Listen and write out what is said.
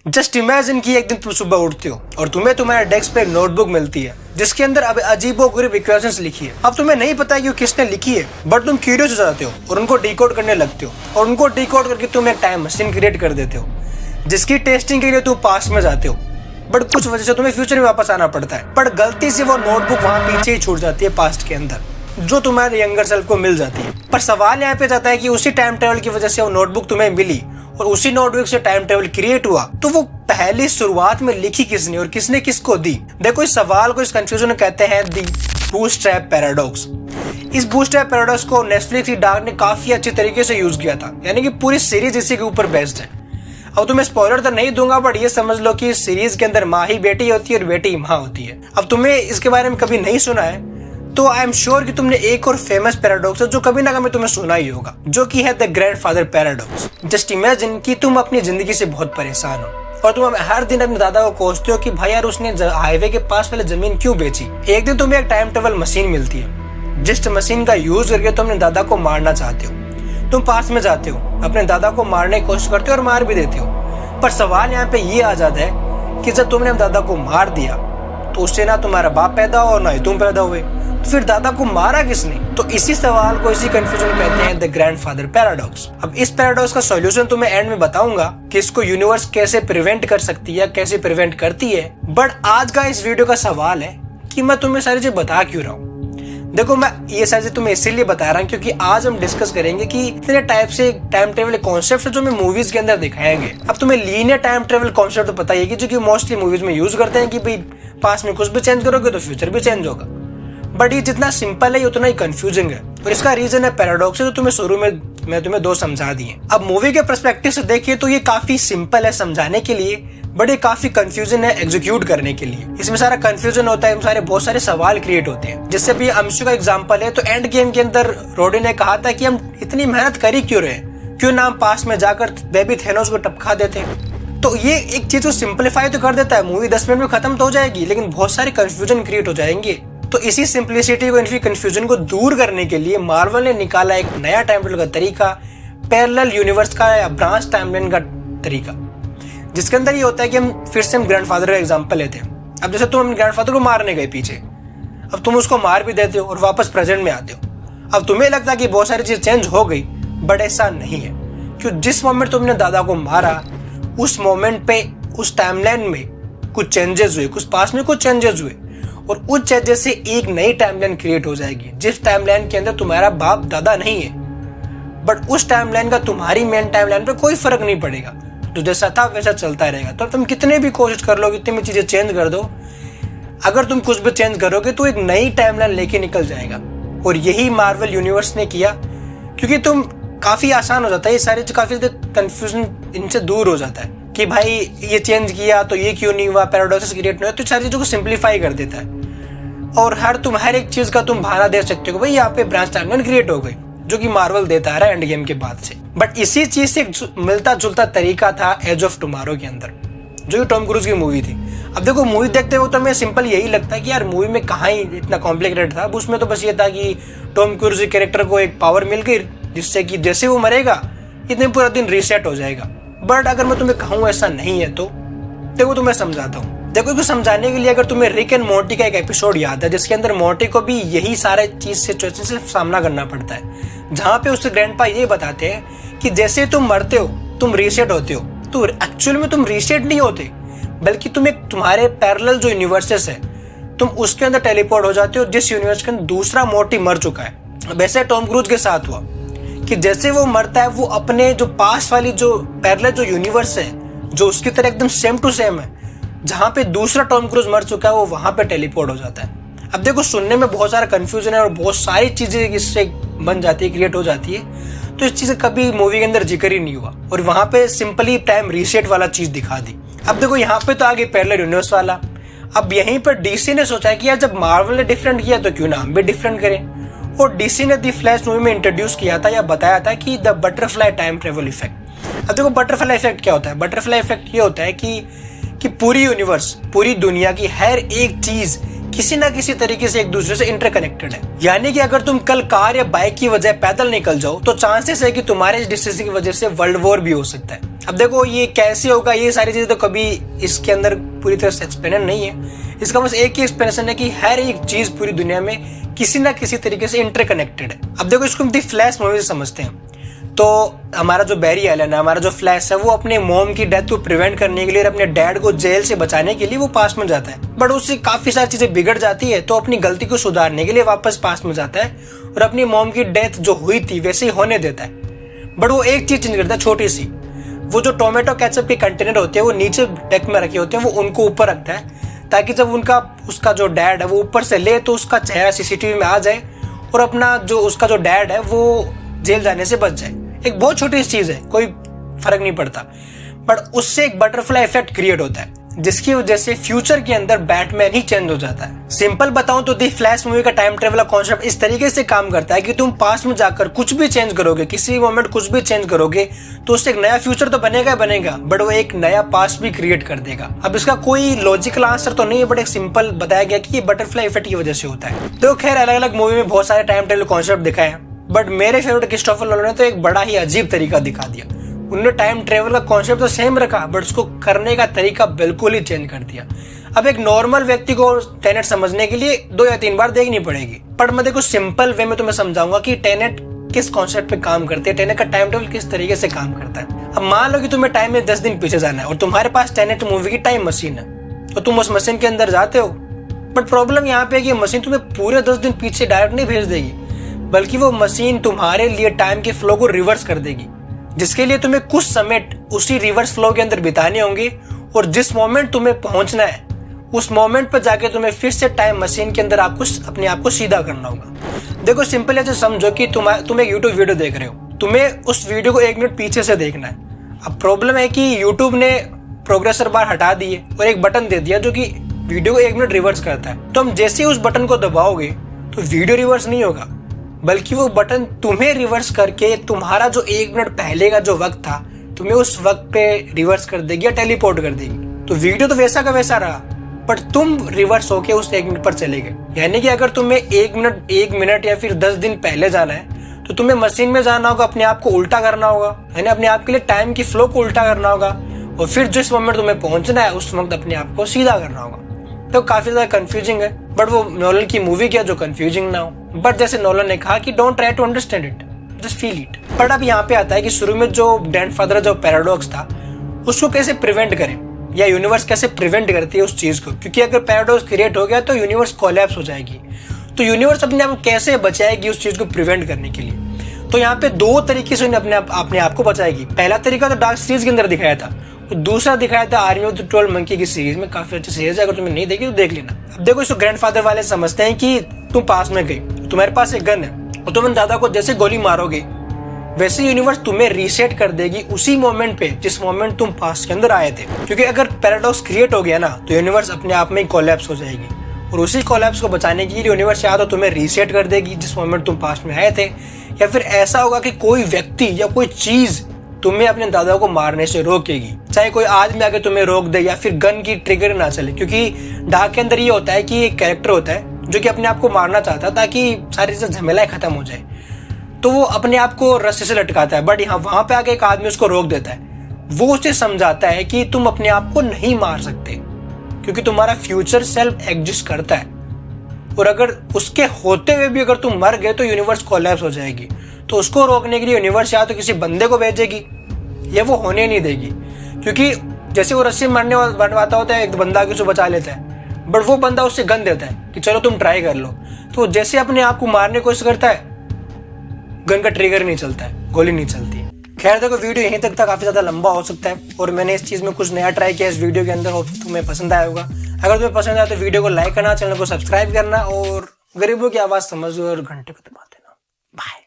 Just imagine कि एक दिन तुम सुबह उठते हो और तुम्हें तुम्हारे डेस्क पे एक नोटबुक मिलती है जिसके अंदर अब अजीबोगरीब इक्वेशंस लिखी है। अब तुम्हें नहीं पता कि वो किसने लिखी है, बट तुम क्यूरियस हो जाते हो और उनको डिकोड करने लगते हो और उनको डिकोड करके तुम एक टाइम मशीन क्रिएट कर देते हो जिसकी टेस्टिंग के लिए तुम पास्ट में जाते हो, बट कुछ वजह से तुम्हें फ्यूचर में वापस आना पड़ता है। बट गलती से वो नोटबुक वहां पीछे ही छूट जाती है पास्ट के अंदर, जो तुम्हारे यंगर सेल्फ को मिल जाती है। पर सवाल यहाँ पे जाता है कि उसी टाइम ट्रेवल की वजह से वो नोटबुक तुम्हें मिली और उसी नोटबुक से टाइम ट्रेवल क्रिएट हुआ, तो वो पहली शुरुआत में लिखी किसने और किसने किसको दी? देखो, इस सवाल को, इस कंफ्यूजन को कहते हैं दी बूटस्ट्रैप पैराडॉक्स। इस बूटस्ट्रैप पैराडॉक्स को नेटफ्लिक्स की डार्क ने काफी अच्छे तरीके से यूज किया था, यानी कि पूरी सीरीज इसी के ऊपर बेस्ड है। अब तुम्हें स्पॉइलर तो नहीं दूंगा, बट ये समझ लो कि इस सीरीज के अंदर माँ ही बेटी होती है और बेटी माँ होती है। अब तुम्हें इसके बारे में कभी नहीं सुना है तो आई एम श्योर कि तुमने एक और फेमस पैराडॉक्स है जो कभी ना कभी तुम्हें सुना ही होगा, जो कि है the grandfather paradox. Just imagine कि तुम अपनी जिंदगी से बहुत परेशान हो और तुम हर दिन अपने दादा को कोसते हो कि भाई यार उसने हाईवे के पास वाले जमीन क्यों बेची। एक दिन तुम्हें एक टाइम ट्रेवल मशीन मिलती है, जिस मशीन का यूज करके तुम अपने दादा को मारना चाहते हो। तुम पास में जाते हो, अपने दादा को मारने की कोशिश करते हो और मार भी देते हो। पर सवाल यहाँ पे ये आ जाता है कि जब तुमने दादा को मार दिया तो उससे ना तुम्हारा बाप पैदा हो ना ही तुम पैदा हुए, तो फिर दादा को मारा किसने? तो इसी सवाल को, इसी कंफ्यूजन कहते हैं द ग्रैंडफादर पैराडॉक्स। अब इस पैराडॉक्स का सॉल्यूशन तुम्हें एंड में बताऊंगा कि इसको यूनिवर्स कैसे प्रिवेंट कर सकती है, कैसे प्रिवेंट करती है। बट आज का इस वीडियो का सवाल है कि मैं तुम्हें सारी चीज बता क्यों रहा हूँ। देखो, मैं ये सारी चीज तुम्हें इसीलिए बता रहा हूँ क्योंकि आज हम डिस्कस करेंगे कि इतने टाइप से टाइम ट्रेवल कॉन्सेप्ट जो हमें मूवीज के अंदर दिखाएंगे। अब तुम्हें लीनियर टाइम ट्रेवल कॉन्सेप्ट तो पता ही है कि जो कि मोस्टली मूवीज में यूज करते हैं कि भाई पास्ट में कुछ भी चेंज करोगे तो फ्यूचर भी चेंज होगा। बट ये जितना सिंपल है उतना ही कंफ्यूजिंग है और इसका रीजन है पैराडॉक्स, जो तुम्हें शुरू में मैं तुम्हें दो समझा दिए। अब मूवी के पर्सपेक्टिव से देखिए तो ये काफी सिंपल है समझाने के लिए, बट ये काफी कंफ्यूजन है एग्जीक्यूट करने के लिए। इसमें सारा कंफ्यूजन होता है, बहुत सारे सवाल क्रिएट होते हैं। जिससे भी अंशु का एग्जांपल है, तो एंड गेम के अंदर रोडी ने कहा था कि हम इतनी मेहनत कर ही क्यों रहे, क्यों ना हम पास में जाकर बेबी थेनोस को टपका देते। तो ये एक चीज को सिंप्लीफाई तो कर देता है, मूवी 10 मिनट में खत्म तो हो जाएगी, लेकिन बहुत सारे कंफ्यूजन क्रिएट हो जाएंगे। तो इसी सिंप्लिसिटी को, इनकी कंफ्यूजन को दूर करने के लिए मार्वल ने निकाला एक नया टाइम ट्रेवल का तरीका, पैरेलल यूनिवर्स का या ब्रांच टाइमलाइन का तरीका, जिसके अंदर ये होता है कि हम फिर से ग्रैंडफादर का एग्जांपल लेते हैं। अब जैसे तुम अपने ग्रैंडफादर को मारने गए पीछे, अब तुम उसको मार भी देते हो और वापस प्रेजेंट में आते हो। अब तुम्हें लगता है कि बहुत सारी चीज चेंज हो गई, बट ऐसा नहीं है, क्योंकि जिस मोमेंट तुमने दादा को मारा उस मोमेंट पे उस टाइमलाइन में कुछ चेंजेस हुए, कुछ पास में कुछ चेंजेस हुए और उस चेंजेस से एक नई टाइमलाइन क्रिएट हो जाएगी, जिस टाइमलाइन के अंदर तुम्हारा बाप दादा नहीं है, बट उस टाइमलाइन का तुम्हारी मेन टाइमलाइन पे कोई फर्क नहीं पड़ेगा, जो जैसा था वैसा चलता रहेगा। तो तुम कितने भी कोशिश कर लो, कितनी भी चीजें चेंज कर दो, अगर तुम कुछ भी चेंज करोगे तो एक नई टाइमलाइन लेके निकल जाएगा। और यही मार्वल यूनिवर्स ने किया, क्योंकि तुम काफी आसान हो जाता है, ये सारी काफी कंफ्यूजन इनसे दूर हो जाता है कि भाई ये चेंज किया तो ये क्यों नहीं हुआ, पैराडॉक्स क्रिएट नहीं हुआ, तो सारी चीजों को सिंप्लीफाई कर देता है। और हर एक चीज का तुम बहाना दे सकते हो, भाई यहाँ पे ब्रांच टाइमलाइन क्रिएट हो गई, जो कि मार्वल देता रहा एंड गेम के बाद से। बट इसी चीज से मिलता जुलता तरीका था एज ऑफ टुमारो के अंदर, जो कि टॉम क्रूज की मूवी थी। अब देखो, मूवी देखते हो तो हमें सिंपल यही लगता है कि यार मूवी में कहाँ ही इतना कॉम्प्लिकेटेड था। अब उसमें तो बस ये था कि टॉम क्रूज के कैरेक्टर को एक पावर मिल गई जिससे कि जैसे वो मरेगा इतने पूरा दिन रीसेट हो जाएगा। बट अगर मैं तुम्हें कहूँ ऐसा नहीं है तो देखो, तुम्हें समझाता हूँ। देखो, इसको समझाने के लिए अगर तुम्हें रिक एंड मोर्टी का एक एपिसोड याद है, जिसके अंदर मोर्टी को भी यही सारे चीज सिचुएशन से सामना करना पड़ता है, जहाँ पे उसके ग्रैंडपा ये बताते हैं कि जैसे तुम मरते हो तुम रीसेट होते हो, तो एक्चुअल में तुम रीसेट नहीं होते, बल्कि तुम एक तुम्हारे पैरेलल जो यूनिवर्सेस है तुम उसके अंदर टेलीपोर्ट हो जाते हो, जिस यूनिवर्स के अंदर दूसरा मोर्टी मर चुका है। वैसे टॉम क्रूज के साथ हुआ कि जैसे वो मरता है, वो अपने जो पास वाली जो पैरेलल जो यूनिवर्स है, जो उसकी तरह एकदम सेम टू सेम है, जहां पे दूसरा टॉम क्रूज मर चुका है, वो वहां पे टेलीपोर्ट हो जाता है। अब देखो, सुनने में बहुत सारा कंफ्यूजन है और बहुत सारी चीजें इससे बन जाती है, क्रिएट हो जाती है, तो इस चीज कभी मूवी के अंदर जिक्र ही नहीं हुआ और वहां पे सिंपली टाइम रीसेट वाला चीज दिखा दी। अब देखो, यहाँ पे तो आगे पैरेलल यूनिवर्स वाला। अब यहीं पर डीसी ने सोचा कि यार जब मार्वल ने डिफरेंट किया तो क्यों ना हम भी डिफरेंट करें, और डीसी ने द फ्लैश मूवी में इंट्रोड्यूस किया था या बताया था कि the butterfly time travel effect. अब देखो, बटरफ्लाई इफेक्ट क्या होता है? बटरफ्लाई इफेक्ट ये होता है कि पूरी यूनिवर्स, पूरी दुनिया की हर एक चीज किसी ना किसी तरीके से एक दूसरे से इंटरकनेक्टेड है। यानी कि अगर तुम कल कार या बाइक की वजह पैदल निकल जाओ तो चांसेस है कि तुम्हारे इस डिसीजन की वजह से वर्ल्ड वॉर भी हो सकता है। अब देखो ये कैसे होगा, ये सारी चीजें तो कभी इसके अंदर पूरी तरह से एक्सप्लेन नहीं है। इसका बस एक ही एक्सप्लेनेशन है कि हर एक चीज पूरी दुनिया में किसी ना किसी तरीके से इंटरकनेक्टेड है। अब देखो इसको हम दी फ्लैश मूवी से समझते हैं। तो हमारा जो बैरी एलन है, हमारा जो फ्लैश है, वो अपने मॉम की डेथ को प्रिवेंट करने के लिए और अपने डैड को जेल से बचाने के लिए वो पास्ट में जाता है। बट उससे काफी सारी चीजें बिगड़ जाती है, तो अपनी गलती को सुधारने के लिए वापस पास्ट में जाता है और अपनी मॉम की डेथ जो हुई थी वैसे ही होने देता है। बट वो एक चीज चेंज करता है, छोटी सी। वो जो टोमेटो केचप के कंटेनर होते हैं वो नीचे डेक में रखे होते हैं, वो उनको ऊपर रखता है ताकि जब उसका जो डैड है वो ऊपर से ले तो उसका चेहरा सीसीटीवी में आ जाए और अपना उसका जो डैड है वो जेल जाने से बच जाए। एक बहुत छोटी चीज है, कोई फर्क नहीं पड़ता, बट उससे एक बटरफ्लाई इफेक्ट क्रिएट होता है जिसकी वजह से फ्यूचर के अंदर बैटमैन ही चेंज हो जाता है। सिंपल बताऊं तो दी फ्लैश मूवी का टाइम ट्रेवल का कॉन्सेप्ट इस तरीके से काम करता है कि तुम पास्ट में जाकर कुछ भी चेंज करोगे, किसी मोमेंट कुछ भी चेंज करोगे तो उससे एक नया फ्यूचर तो बनेगा, बट वो एक नया पास्ट भी क्रिएट कर देगा। अब इसका कोई लॉजिकल आंसर तो नहीं है, बट एक सिंपल बताया गया कि ये बटरफ्लाई इफेक्ट की वजह से होता है। तो खैर अलग अलग मूवी में बहुत सारे टाइम ट्रेवल कॉन्सेप्ट दिखाए हैं, बट मेरे फेवरेट क्रिस्टोफर नोलन ने तो एक बड़ा ही अजीब तरीका दिखा दिया। उन्होंने टाइम ट्रेवल का कॉन्सेप्ट तो सेम रखा, बट उसको करने का तरीका बिल्कुल ही चेंज कर दिया। अब एक नॉर्मल व्यक्ति को टेनेट समझने के लिए 2 या 3 बार देखनी पड़ेगी, पर मैं देखो सिंपल वे में तुम्हें समझाऊंगा कि टेनेट किस कॉन्सेप्ट पे काम करती है, टेनेट का टाइम ट्रेवल किस तरीके से काम करता है। अब मान लो कि तुम्हें टाइम में 10 दिन पीछे जाना है और तुम्हारे पास टेनेट मूवी की टाइम मशीन है, तो तुम उस मशीन के अंदर जाते हो। बट प्रॉब्लम यहाँ पे है कि मशीन तुम्हें पूरे 10 दिन पीछे डायरेक्ट नहीं भेज देगी, बल्कि वो मशीन तुम्हारे लिए टाइम के फ्लो को रिवर्स कर देगी, जिसके लिए तुम्हें कुछ समय उसी रिवर्स फ्लो के अंदर बिताने होंगे और जिस मोमेंट तुम्हें पहुंचना है उस मोमेंट पर जाके तुम्हें फिर से टाइम मशीन के अंदर अपने आप को सीधा करना होगा। देखो सिंपल ऐसे समझो कि तुम एक यूट्यूब वीडियो देख रहे हो, तुम्हें उस वीडियो को 1 मिनट पीछे से देखना है। अब प्रॉब्लम है कि यूट्यूब ने प्रोग्रेसर बार हटा दिए और एक बटन दे दिया जो कि वीडियो को 1 मिनट रिवर्स करता है। तो हम जैसे ही उस बटन को दबाओगे तो वीडियो रिवर्स नहीं होगा, बल्कि वो बटन तुम्हें रिवर्स करके तुम्हारा जो 1 मिनट पहले का जो वक्त था तुम्हें उस वक्त पे रिवर्स कर देगी या टेलीपोर्ट कर देगी। तो वीडियो तो वैसा का वैसा रहा, बट तुम रिवर्स होके उस 1 मिनट पर चले गए। यानी कि अगर तुम्हें 1 मिनट या फिर 10 दिन पहले जाना है तो तुम्हें मशीन में जाना होगा, अपने आप को उल्टा करना होगा, यानी अपने आप के लिए टाइम की फ्लो को उल्टा करना होगा और फिर जिस मोमेंट तुम्हें पहुंचना है उस वक्त अपने आप को सीधा करना होगा। तो काफी ज्यादा कंफ्यूजिंग है, बट वो नोलन की मूवी क्या जो कंफ्यूजिंग ना हो। बट जैसे नोलन ने कहा कि don't try to understand it, just feel it. But अब यहाँ पे आता है कि शुरू में जो ग्रैंडफादर जो पैराडॉक्स था उसको कैसे प्रिवेंट करें, या यूनिवर्स कैसे प्रिवेंट करती है उस चीज को, क्योंकि अगर पैराडॉक्स क्रिएट हो गया तो यूनिवर्स कोलैप्स हो जाएगी। तो यूनिवर्स अपने आप कैसे बचाएगी उस चीज को प्रिवेंट करने के लिए। तो यहाँ पे 2 तरीके से अपने आप को बचाएगी। पहला तरीका तो डार्क सीरीज के अंदर दिखाया था, दूसरा दिखाया था आर्मी ऑफ द 12 मंकी की सीरीज में। काफी अच्छी सीरीज है, अगर तुमने नहीं देखी तो देख लेना। अब देखो इसको ग्रैंडफादर वाले समझते हैं कि तुम पास में गई, तुम्हारे पास एक गन है और तुम दादा को जैसे गोली मारोगे वैसे यूनिवर्स तुम्हें रीसेट कर देगी उसी मोमेंट पे जिस मोमेंट तुम पास्ट के अंदर आए थे। क्योंकि अगर पैराडॉक्स क्रिएट हो गया ना तो यूनिवर्स अपने आप में ही कोलैप्स हो जाएगी और उसी कोलैप्स को बचाने के लिए यूनिवर्स या तो तुम्हें रीसेट कर देगी जिस मोमेंट तुम पास्ट में आए थे, या फिर ऐसा होगा कि कोई व्यक्ति या कोई चीज तुम्हें अपने दादा को मारने से रोकेगी। चाहे कोई आदमी आके तुम्हें रोक दे या फिर गन की ट्रिगर ना चले, क्योंकि डार्क के अंदर ये होता है कि एक कैरेक्टर होता है जो कि अपने आप को मारना चाहता है ताकि सारी चीजें झमेला खत्म हो जाए, तो वो अपने आप को रस्से से लटकाता है। बट यहाँ वहां पे आके एक आदमी उसको रोक देता है, वो उसे समझाता है कि तुम अपने आप को नहीं मार सकते क्योंकि तुम्हारा फ्यूचर सेल्फ एग्जिस्ट करता है, और अगर उसके होते हुए भी अगर तुम मर गए तो यूनिवर्स कोलैप्स हो जाएगी। तो उसको रोकने के लिए यूनिवर्स या तो किसी बंदे को भेजेगी या वो होने नहीं देगी, क्योंकि जैसे वो रस्सी मारने बनवाता होता है एक बंदा के उसको बचा लेता है, बट वो बंदा उससे गन देता है कि चलो तुम ट्राई कर लो। तो जैसे अपने आप को मारने की कोशिश करता है, गन का ट्रिगर नहीं चलता है, गोली नहीं चलती है। खैर देखो वीडियो यहीं तक था, काफी ज्यादा लंबा हो सकता है और मैंने इस चीज में कुछ नया ट्राई किया इस वीडियो के अंदर, होप तुम्हें पसंद आया होगा। अगर तुम्हें पसंद आया तो वीडियो को लाइक करना, चैनल को सब्सक्राइब करना और गरीबों की आवाज समझ लो और घंटे को दबा देना। बाय।